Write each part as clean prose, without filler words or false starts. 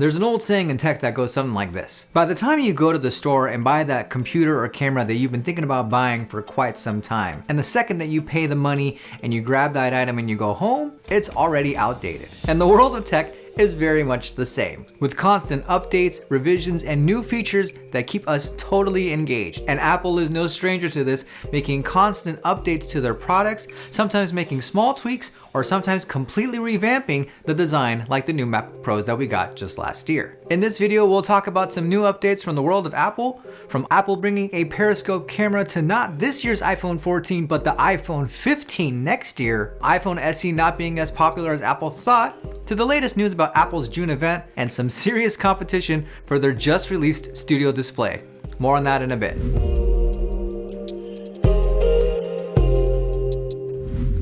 There's an old saying in tech that goes something like this. By the time you go to the store and buy that computer or camera that you've been thinking about buying for quite some time, and the second that you pay the money and you grab that item and you go home, it's already outdated. And the world of tech is very much the same, with constant updates, revisions, and new features that keep us totally engaged. And Apple is no stranger to this, making constant updates to their products, sometimes making small tweaks, or sometimes completely revamping the design like the new MacBook Pros that we got just last year. In this video, we'll talk about some new updates from the world of Apple, from Apple bringing a periscope camera to not this year's iPhone 14, but the iPhone 15 next year, iPhone SE not being as popular as Apple thought, to the latest news about Apple's June event, and some serious competition for their just released studio display. More on that in a bit.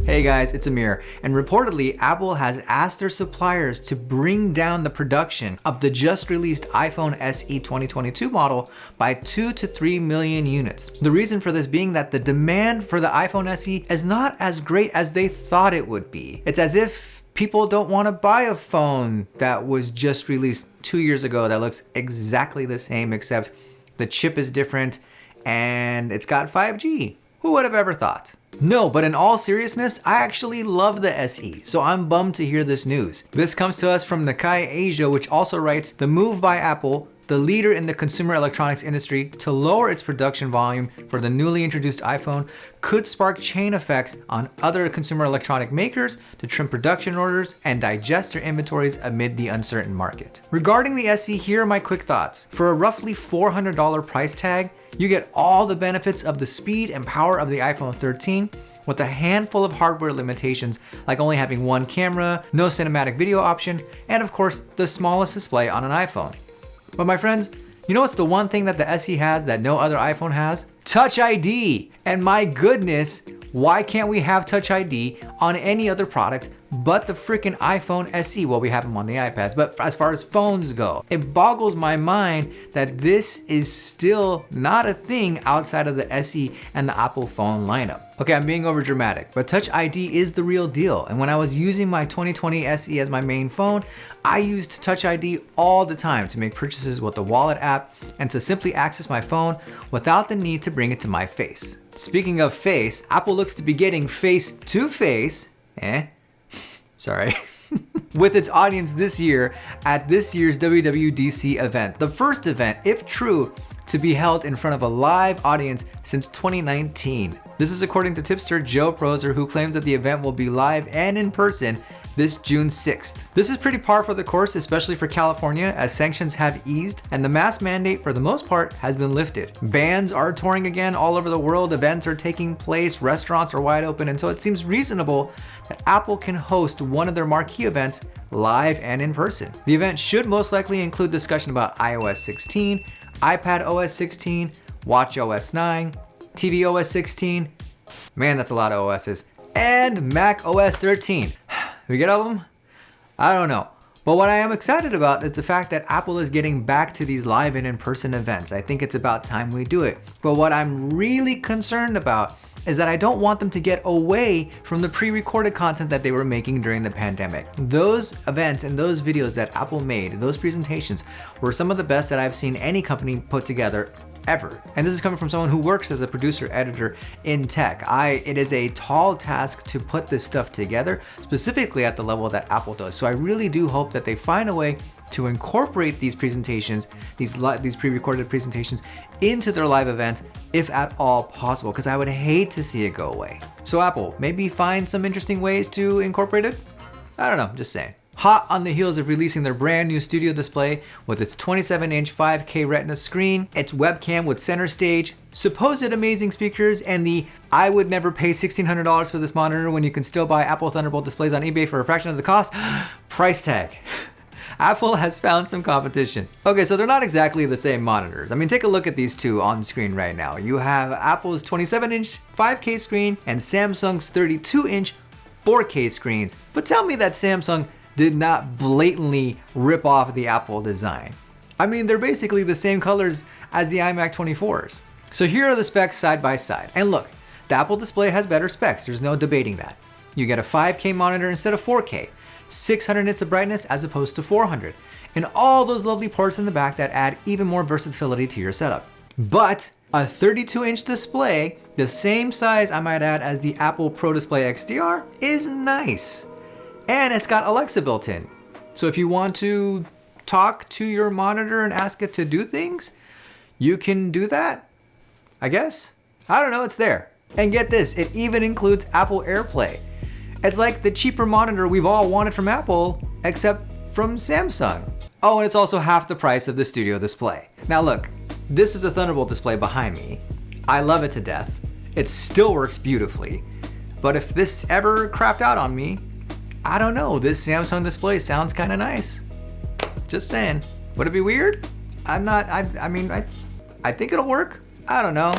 Hey guys, it's Amir, and reportedly Apple has asked their suppliers to bring down the production of the just released iPhone SE 2022 model by 2 to 3 million units. The reason for this being that the demand for the iPhone SE is not as great as they thought it would be. It's as if people don't want to buy a phone that was just released 2 years ago that looks exactly the same, except the chip is different and it's got 5G. Who would have ever thought? No, but in all seriousness, I actually love the SE, so I'm bummed to hear this news. This comes to us from Nikkei Asia, which also writes, the move by Apple, the leader in the consumer electronics industry, to lower its production volume for the newly introduced iPhone could spark chain effects on other consumer electronic makers to trim production orders and digest their inventories amid the uncertain market. Regarding the SE, here are my quick thoughts. For a roughly $400 price tag, you get all the benefits of the speed and power of the iPhone 13 with a handful of hardware limitations like only having one camera, no cinematic video option, and of course, the smallest display on an iPhone. But my friends, you know what's the one thing that the SE has that no other iPhone has? Touch ID. And my goodness, why can't we have Touch ID on any other product but the freaking iPhone SE? Well, we have them on the iPads, but as far as phones go, it boggles my mind that this is still not a thing outside of the SE and the Apple phone lineup. Okay, I'm being over dramatic, but Touch ID is the real deal. And when I was using my 2020 SE as my main phone, I used Touch ID all the time to make purchases with the Wallet app and to simply access my phone without the need to bring it to my face. Speaking of face, Apple looks to be getting face-to-face, sorry, with its audience this year at this year's WWDC event. The first event, if true, to be held in front of a live audience since 2019. This is according to tipster Joe Proser, who claims that the event will be live and in person this June 6th. This is pretty par for the course, especially for California, as sanctions have eased and the mask mandate for the most part has been lifted. Bands are touring again all over the world, events are taking place, restaurants are wide open, and so it seems reasonable that Apple can host one of their marquee events live and in person. The event should most likely include discussion about iOS 16, iPad OS 16, Watch OS 9, TV OS 16, man, that's a lot of OSs, and Mac OS 13. We get all of them? I don't know. But what I am excited about is the fact that Apple is getting back to these live and in-person events. I think it's about time we do it. But what I'm really concerned about is that I don't want them to get away from the pre-recorded content that they were making during the pandemic. Those events and those videos that Apple made, those presentations, were some of the best that I've seen any company put together ever. And this is coming from someone who works as a producer editor in tech. It is a tall task to put this stuff together, specifically at the level that Apple does. So I really do hope that they find a way to incorporate these presentations, these pre-recorded presentations into their live events, if at all possible, because I would hate to see it go away. So Apple, maybe find some interesting ways to incorporate it? I don't know, just saying. Hot on the heels of releasing their brand new studio display with its 27-inch 5K Retina screen, its webcam with center stage, supposed amazing speakers, and the I would never pay $1,600 for this monitor when you can still buy Apple Thunderbolt displays on eBay for a fraction of the cost, price tag. Apple has found some competition. Okay, so they're not exactly the same monitors. I mean, take a look at these two on screen right now. You have Apple's 27-inch 5K screen and Samsung's 32-inch 4K screens. But tell me that Samsung did not blatantly rip off the Apple design. I mean, they're basically the same colors as the iMac 24s. So here are the specs side by side. And look, the Apple display has better specs. There's no debating that. You get a 5K monitor instead of 4K, 600 nits of brightness as opposed to 400, and all those lovely ports in the back that add even more versatility to your setup. But a 32-inch display, the same size I might add as the Apple Pro Display XDR, is nice. And it's got Alexa built in. So if you want to talk to your monitor and ask it to do things, you can do that, I guess. I don't know, it's there. And get this, it even includes Apple AirPlay. It's like the cheaper monitor we've all wanted from Apple, except from Samsung. Oh, and it's also half the price of the Studio Display. Now look, this is a Thunderbolt display behind me. I love it to death. It still works beautifully. But if this ever crapped out on me, I don't know, this Samsung display sounds kind of nice. Just saying. Would it be weird? I think it'll work. I don't know.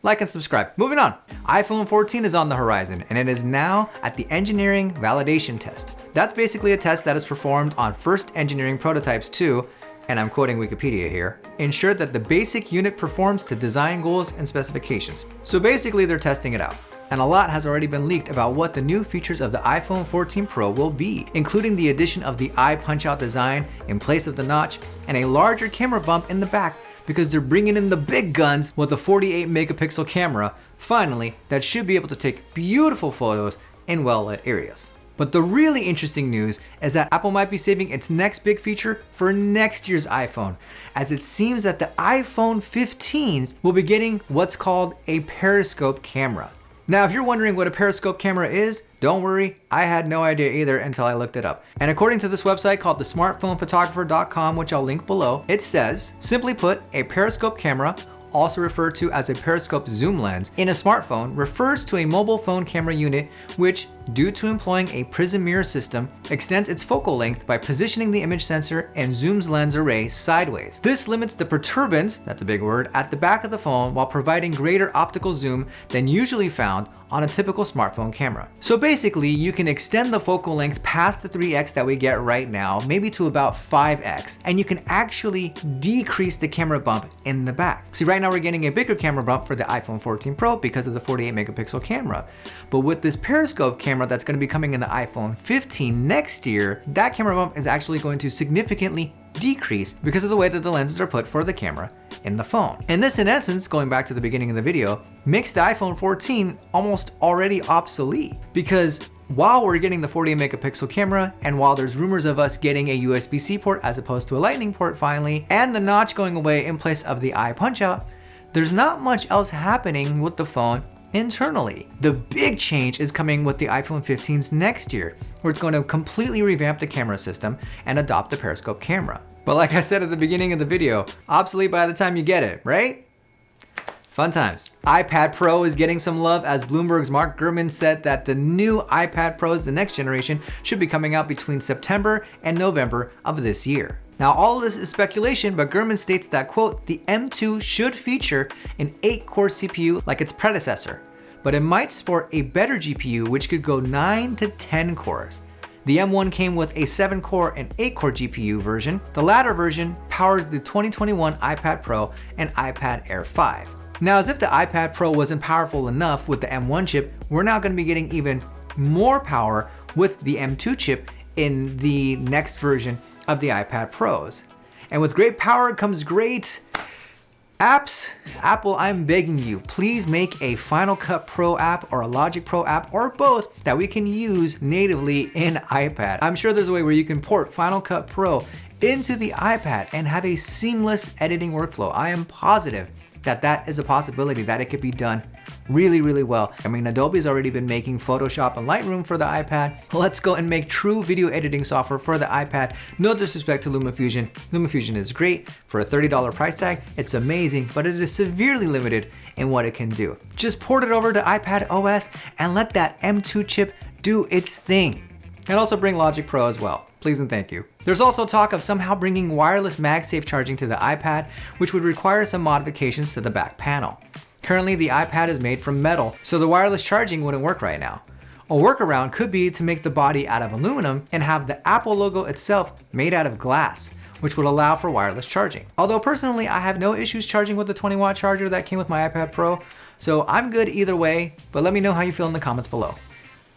Like and subscribe. Moving on. iPhone 14 is on the horizon, and it is now at the engineering validation test. That's basically a test that is performed on first engineering prototypes to, and I'm quoting Wikipedia here, ensure that the basic unit performs to design goals and specifications. So basically they're testing it out. And a lot has already been leaked about what the new features of the iPhone 14 Pro will be, including the addition of the eye punch-out design in place of the notch, and a larger camera bump in the back because they're bringing in the big guns with a 48 megapixel camera, finally, that should be able to take beautiful photos in well-lit areas. But the really interesting news is that Apple might be saving its next big feature for next year's iPhone, as it seems that the iPhone 15s will be getting what's called a periscope camera. Now, if you're wondering what a periscope camera is, don't worry, I had no idea either until I looked it up. And according to this website called thesmartphonephotographer.com, which I'll link below, it says, simply put, a periscope camera, also referred to as a periscope zoom lens, in a smartphone refers to a mobile phone camera unit which, due to employing a prism mirror system, extends its focal length by positioning the image sensor and zooms lens array sideways. This limits the perturbance, that's a big word, at the back of the phone while providing greater optical zoom than usually found on a typical smartphone camera. So basically, you can extend the focal length past the 3x that we get right now, maybe to about 5x, and you can actually decrease the camera bump in the back. See, right now we're getting a bigger camera bump for the iPhone 14 Pro because of the 48 megapixel camera. But with this periscope camera that's going to be coming in the iPhone 15 next year, that camera bump is actually going to significantly decrease because of the way that the lenses are put for the camera in the phone. And this, in essence, going back to the beginning of the video, makes the iPhone 14 almost already obsolete, because while we're getting the 48 megapixel camera, and while there's rumors of us getting a USB-C port as opposed to a Lightning port finally, and the notch going away in place of the eye punch-out, there's not much else happening with the phone internally. The big change is coming with the iPhone 15s next year, where it's going to completely revamp the camera system and adopt the periscope camera. But like I said at the beginning of the video, obsolete by the time you get it, right? Fun times. iPad Pro is getting some love, as Bloomberg's Mark Gurman said that the new iPad Pros, the next generation, should be coming out between September and November of this year. Now, all of this is speculation, but Gurman states that, quote, the M2 should feature an 8-core CPU like its predecessor, but it might sport a better GPU which could go 9 to 10 cores. The M1 came with a 7-core and 8-core GPU version. The latter version powers the 2021 iPad Pro and iPad Air 5. Now, as if the iPad Pro wasn't powerful enough with the M1 chip, we're now going to be getting even more power with the M2 chip in the next version of the iPad Pros. And with great power comes great apps. Apple, I'm begging you, please make a Final Cut Pro app or a Logic Pro app or both that we can use natively in iPad. I'm sure there's a way where you can port Final Cut Pro into the iPad and have a seamless editing workflow. I am positive that that is a possibility, that it could be done really, really well. I mean, Adobe's already been making Photoshop and Lightroom for the iPad. Let's go and make true video editing software for the iPad. No disrespect to LumaFusion. LumaFusion is great for a $30 price tag. It's amazing, but it is severely limited in what it can do. Just port it over to iPad OS and let that M2 chip do its thing. And also bring Logic Pro as well. Please and thank you. There's also talk of somehow bringing wireless MagSafe charging to the iPad, which would require some modifications to the back panel. Currently, the iPad is made from metal, so the wireless charging wouldn't work right now. A workaround could be to make the body out of aluminum and have the Apple logo itself made out of glass, which would allow for wireless charging. Although personally, I have no issues charging with the 20-watt charger that came with my iPad Pro, so I'm good either way, but let me know how you feel in the comments below.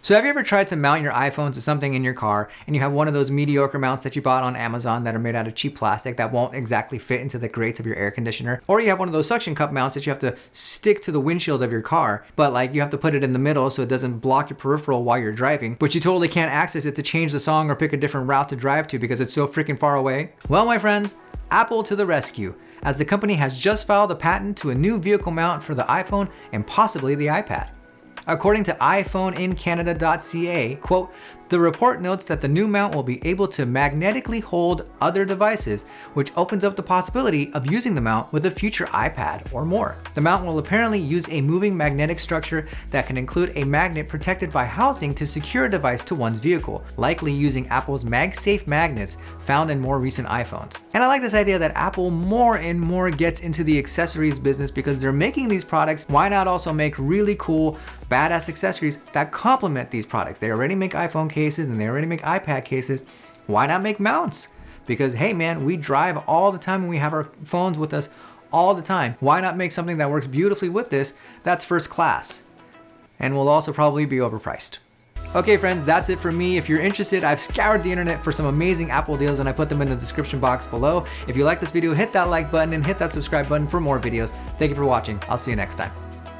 So have you ever tried to mount your iPhone to something in your car and you have one of those mediocre mounts that you bought on Amazon that are made out of cheap plastic that won't exactly fit into the grates of your air conditioner? Or you have one of those suction cup mounts that you have to stick to the windshield of your car, but like you have to put it in the middle so it doesn't block your peripheral while you're driving, but you totally can't access it to change the song or pick a different route to drive to because it's so freaking far away? Well, my friends, Apple to the rescue, as the company has just filed a patent to a new vehicle mount for the iPhone and possibly the iPad. According to iPhoneincanada.ca, quote, the report notes that the new mount will be able to magnetically hold other devices, which opens up the possibility of using the mount with a future iPad or more. The mount will apparently use a moving magnetic structure that can include a magnet protected by housing to secure a device to one's vehicle, likely using Apple's MagSafe magnets found in more recent iPhones. And I like this idea that Apple more and more gets into the accessories business because they're making these products. Why not also make really cool, badass accessories that complement these products? They already make iPhone cases and they already make iPad cases. Why not make mounts? Because hey man, we drive all the time and we have our phones with us all the time. Why not make something that works beautifully with this that's first class and will also probably be overpriced? Okay friends, that's it for me. If you're interested, I've scoured the internet for some amazing Apple deals and I put them in the description box below. If you like this video, hit that like button and hit that subscribe button for more videos. Thank you for watching. I'll see you next time.